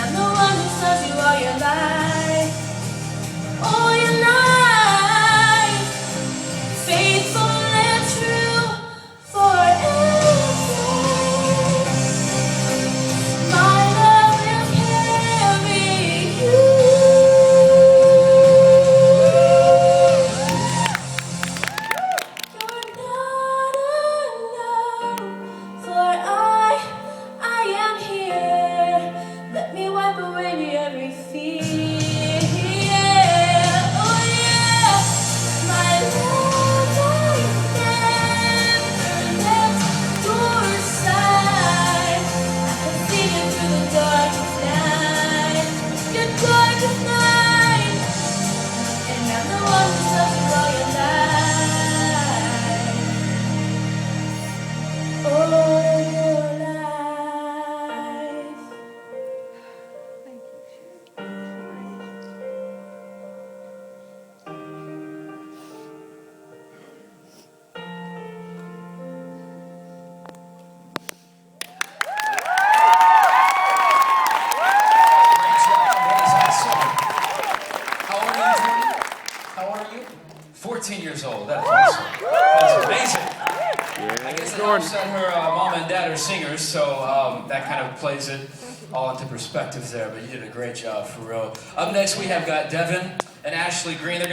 I'm the one who loves you all your life. All your life. Faithful and true forever. My love will carry you. You're not alone, for I am here. Let me wipe away every fear. Yeah, oh yeah. My love, I never left your side. I can see you through the darkest night, your darkest night. And I'm the one who loves you all your life. All your life. How old are you? 14 years old. That's awesome. That's amazing. I guess it helps that her mom and dad are singers, so that kind of plays it all into perspective there. But you did a great job, for real. Up next, we have got Devin and Ashley Green. They're